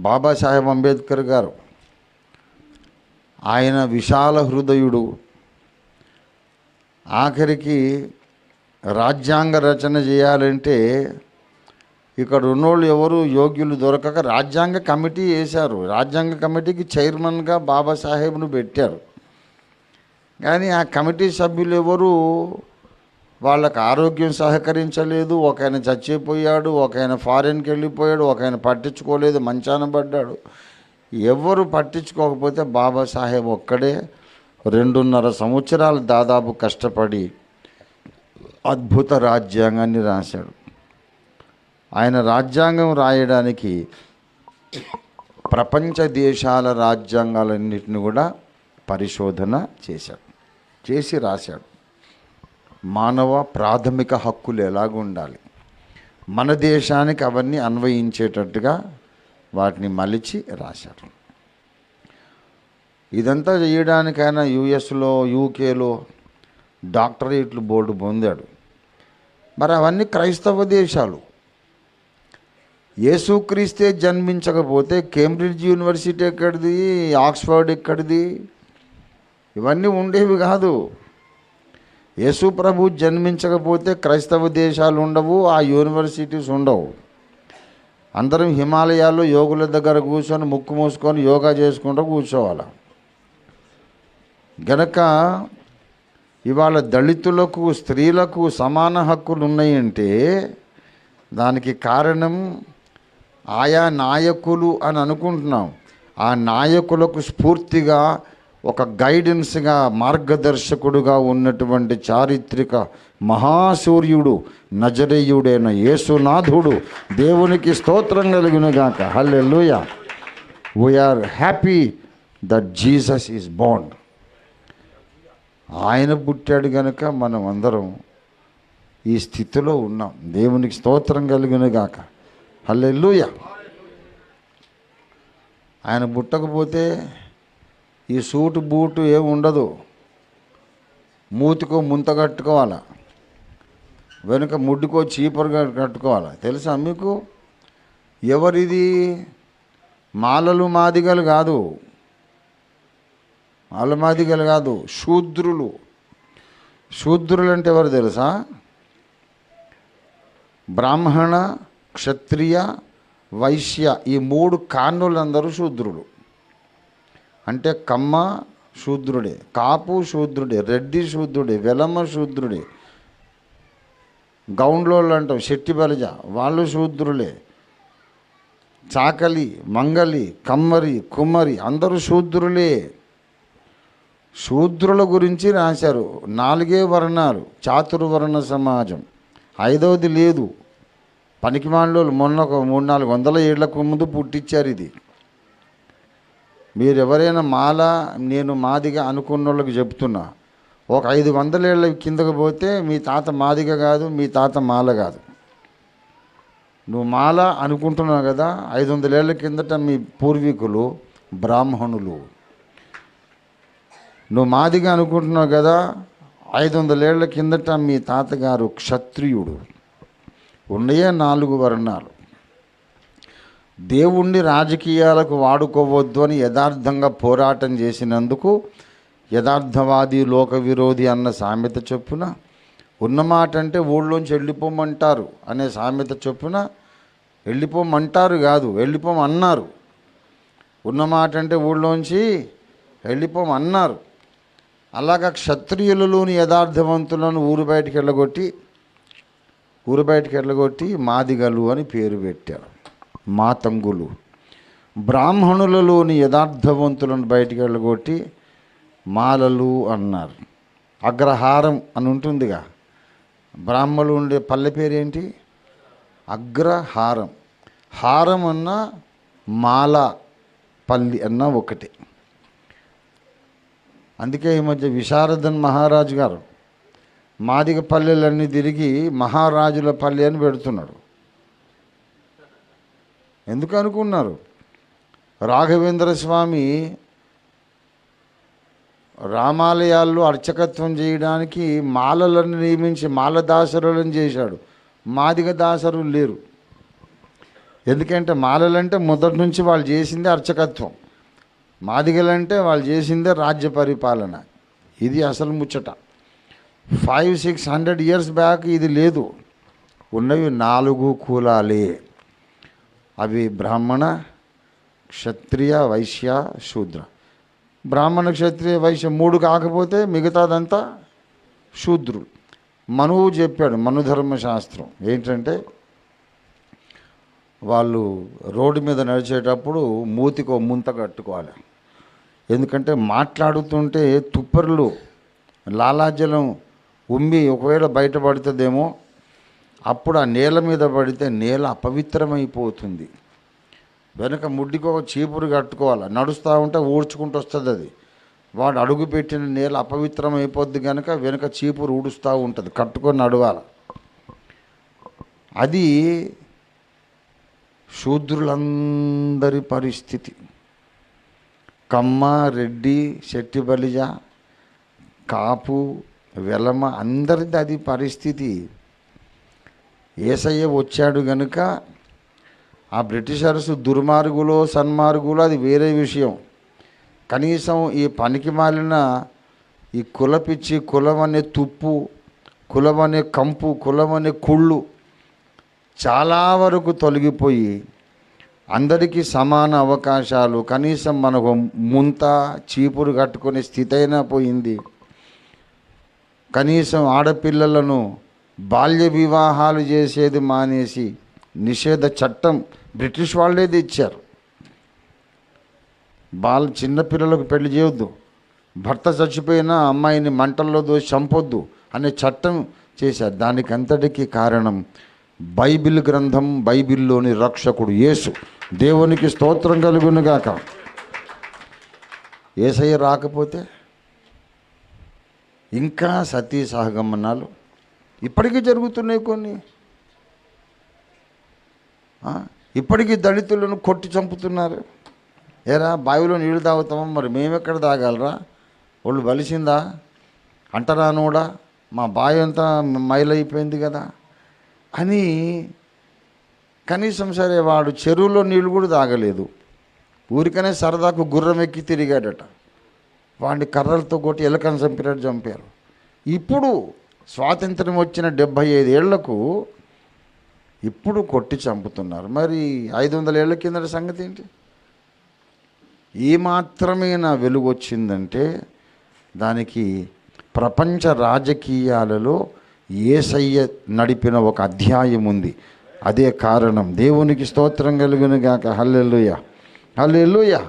బాబాసాహెబ్ అంబేద్కర్ గారు, ఆయన విశాల హృదయుడు. ఆఖరికి రాజ్యాంగ రచన చేయాలంటే ఇక్కడ ఉన్నోళ్ళు ఎవరు యోగ్యులు దొరకక రాజ్యాంగ కమిటీ వేశారు. రాజ్యాంగ కమిటీకి చైర్మన్గా బాబాసాహెబ్ను పెట్టారు. కానీ ఆ కమిటీ సభ్యులు ఎవరు వాళ్ళకు ఆరోగ్యం సహకరించలేదు. ఒక ఆయన చచ్చిపోయాడు, ఒక ఆయన ఫారిన్కి వెళ్ళిపోయాడు, ఒక ఆయన పట్టించుకోలేదు, మంచాన పడ్డాడు. ఎవరు పట్టించుకోకపోతే బాబాసాహెబ్ ఒక్కడే 2.5 సంవత్సరాలు దాదాపు కష్టపడి అద్భుత రాజ్యాంగాన్ని రాశాడు. ఆయన రాజ్యాంగం రాయడానికి ప్రపంచ దేశాల రాజ్యాంగాలన్నింటినీ కూడా పరిశోధన చేసి రాశాడు. మానవ ప్రాథమిక హక్కులు ఎలాగుండాలి, మన దేశానికి అవన్నీ అన్వయించేటట్టుగా వాటిని మలిచి రాశాడు. ఇదంతా చేయడానికైనా యుఎస్లో, యూకేలో డాక్టరేట్లు బోర్డు పొందాడు. మరి అవన్నీ క్రైస్తవ దేశాలు. యేసుక్రీస్తే జన్మించకపోతే కేంబ్రిడ్జ్ యూనివర్సిటీ ఎక్కడిది, ఆక్స్ఫర్డ్ ఎక్కడిది, ఇవన్నీ ఉండేవి కాదు. యేసు ప్రభు జన్మించకపోతే క్రైస్తవ దేశాలు ఉండవు, ఆ యూనివర్సిటీస్ ఉండవు. అందరం హిమాలయాల్లో యోగుల దగ్గర కూర్చొని ముక్కు మూసుకొని యోగా చేసుకుంటూ కూర్చోవాలి. గనక ఇవాళ దళితులకు, స్త్రీలకు సమాన హక్కులు ఉన్నాయంటే దానికి కారణం ఆయా నాయకులు అని అనుకుంటున్నాం. ఆ నాయకులకు స్ఫూర్తిగా ఒక గైడెన్స్గా, మార్గదర్శకుడుగా ఉన్నటువంటి చారిత్రక మహాసూర్యుడు నజరేయుడైన యేసునాథుడు. దేవునికి స్తోత్రం కలుగునుగాక. Hallelujah. We are happy that Jesus is born. ఆయన పుట్టాడు గనుక మనం అందరం ఈ స్థితిలో ఉన్నాం. దేవునికి స్తోత్రం కలుగునుగాక. హల్లెలూయా. ఆయన పుట్టకపోతే ఈ సూటు బూటు ఏమి ఉండదు. మూతికో ముంత కట్టుకోవాలా, వెనుక ముడ్డుకో చీపరుగా కట్టుకోవాలా. తెలుసా మీకు? ఎవరిది? మాలలు మాదిగలు కాదు, మాదిగలు కాదు, శూద్రులు. శూద్రులు అంటే ఎవరు తెలుసా? బ్రాహ్మణ, క్షత్రియ, వైశ్య, ఈ 3 కాన్నులందరూ శూద్రులు. అంటే కమ్మ శూద్రుడే, కాపు శూద్రుడే, రెడ్డి శూద్రుడే, వెలమ శూద్రుడే, గౌండ్లోళ్ళు అంటాం, శెట్టి బలిజ, వాళ్ళు శూద్రులే. చాకలి, మంగలి, కమ్మరి, కుమ్మరి అందరూ శూద్రులే. శూద్రుల గురించి రాశారు. 4 వర్ణాలు, చాతుర్వర్ణ సమాజం. 5వది లేదు. పనికిమాలినోళ్ళు మొన్న ఒక 300-400 ఏళ్లకు ముందు పుట్టించారు ఇది. మీరు ఎవరైనా మాల, నేను మాదిగా అనుకున్న వాళ్ళకి చెప్తున్నా, ఒక 500 ఏళ్ళ కిందకు పోతే మీ తాత మాదిగ కాదు, మీ తాత మాల కాదు. నువ్వు మాల అనుకుంటున్నావు కదా, 500 ఏళ్ళ కిందట మీ పూర్వీకులు బ్రాహ్మణులు. నువ్వు మాదిగా అనుకుంటున్నావు కదా, 500 ఏళ్ళ కిందట మీ తాతగారు క్షత్రియుడు. ఉన్నాయే 4 వర్ణాలు. దేవుణ్ణి రాజకీయాలకు వాడుకోవద్దు అని యథార్థంగా పోరాటం చేసినందుకు యథార్థవాది, లోక విరోధి అన్న సామెత చొప్పున, ఉన్నమాట అంటే ఊళ్ళోంచి వెళ్ళిపోమంటారు అనే సామెత చొప్పున, వెళ్ళిపోమంటారు కాదు, వెళ్ళిపోమన్నారు. ఉన్నమాట అంటే ఊళ్ళోంచి వెళ్ళిపోమన్నారు. అలాగా క్షత్రియులలోని యథార్థవంతులను ఊరు బయటికి వెళ్ళగొట్టి మాదిగలు అని పేరు పెట్టారు, మాతంగులు. బ్రాహ్మణులలోని యథార్థవంతులను బయటికి వెళ్ళగొట్టి మాలలు అన్నారు. అగ్రహారం అని ఉంటుందిగా, బ్రాహ్మణులు ఉండే పల్లె పేరేంటి? అగ్రహారం. హారం అన్న మాల, పల్లి అన్న ఒకటే. అందుకే ఈ మధ్య విశారదన్ మహారాజు గారు మాదిగ పల్లెలన్నీ తిరిగి మహారాజుల పల్లె అని పెడుతున్నాడు. ఎందుకు అనుకున్నారు? రాఘవేంద్ర స్వామి రామాలయాల్లో అర్చకత్వం చేయడానికి మాలలను నియమించి మాలదాసరులను చేశాడు. మాదిగ దాసరులు లేరు. ఎందుకంటే మాలలంటే మొదటి నుంచి వాళ్ళు చేసిందే అర్చకత్వం, మాదిగలంటే వాళ్ళు చేసిందే రాజ్య పరిపాలన. ఇది అసలు ముచ్చట. 500-600 ఇయర్స్ బ్యాక్ ఇది లేదు. ఉన్నవి 4 కులాలే. అవి బ్రాహ్మణ, క్షత్రియ, వైశ్య, శూద్ర. బ్రాహ్మణ, క్షత్రియ, వైశ్య 3 కాకపోతే మిగతాదంతా శూద్రులు. మనువు చెప్పాడు, మనుధర్మశాస్త్రం ఏంటంటే వాళ్ళు రోడ్డు మీద నడిచేటప్పుడు మూతికి ఒక ముంత కట్టుకోవాలి. ఎందుకంటే మాట్లాడుతుంటే తుప్పర్లు, లాలాజలం ఉమ్మి ఒకవేళ బయటపడుతుందేమో, అప్పుడు ఆ నేల మీద పడితే నేల అపవిత్రమైపోతుంది. వెనక ముడ్డికి ఒక చీపురు కట్టుకోవాలి, నడుస్తూ ఉంటే ఊడ్చుకుంటూ వస్తుంది. అది వాడు అడుగు పెట్టిన నేల అపవిత్రం అయిపోద్ది కనుక వెనక చీపురు ఊడుస్తూ ఉంటుంది, కట్టుకొని నడవాలి. అది శూద్రులందరి పరిస్థితి. కమ్మ, రెడ్డి, శెట్టి బలిజ, కాపు, వెలమ అందరిది అది పరిస్థితి. యేసయ్య వచ్చాడు గనుక ఆ బ్రిటిషర్స్ దుర్మార్గులో సన్మార్గులో అది వేరే విషయం. కనీసం ఈ పనికి మాలిన ఈ కులపిచ్చి, కులం అనే తుప్పు, కులం అనే కంపు, కులం అనే కుళ్ళు చాలా వరకు తొలగిపోయి అందరికీ సమాన అవకాశాలు, కనీసం మనకు ముంత చీపురు కట్టుకునే స్థితి అయినా పోయింది. కనీసం ఆడపిల్లలను బాల్య వివాహాలు చేసేది మానేసి నిషేధ చట్టం బ్రిటిష్ వాళ్ళే తెచ్చారు. చిన్నపిల్లలకు పెళ్లి చేయొద్దు, భర్త చచ్చిపోయినా అమ్మాయిని మంటల్లో దోసి చంపొద్దు అనే చట్టం చేశారు. దానికి అంతటికీ కారణం బైబిల్ గ్రంథం, బైబిల్లోని రక్షకుడు యేసు. దేవునికి స్తోత్రం కలుగునుగాక. యేసయ్య రాకపోతే ఇంకా సతీ సహగమనాలు ఇప్పటికీ జరుగుతున్నాయి. కొన్ని ఇప్పటికీ దళితులను కొట్టి చంపుతున్నారు. ఏరా బావిలో నీళ్ళు తాగుతామా, మరి మేమెక్కడ తాగాలరా, వాళ్ళు బలిసిందా అంటరానోడా, మా బావి అంతా మైలైపోయింది కదా అని. కనీసం సరే వాడు చెరువులో నీళ్ళు కూడా తాగలేదు, ఊరికనే సరదాకు గుర్రం ఎక్కి తిరిగాడట. వాడిని కర్రలతో కొట్టి ఎలకను చంపినట్టు చంపారు. ఇప్పుడు స్వాతంత్రం వచ్చిన 75 ఏళ్లకు ఇప్పుడు కొట్టి చంపుతున్నారు. మరి 500 ఏళ్ల కిందటి సంగతి ఏంటి? ఏ మాత్రమే నా వెలుగు వచ్చిందంటే దానికి ప్రపంచ రాజకీయాలలో యేసయ్య నడిపిన ఒక అధ్యాయం ఉంది. అదే కారణం. దేవునికి స్తోత్రం కలుగునుగాక. హల్లెలూయా, హల్లెలూయా.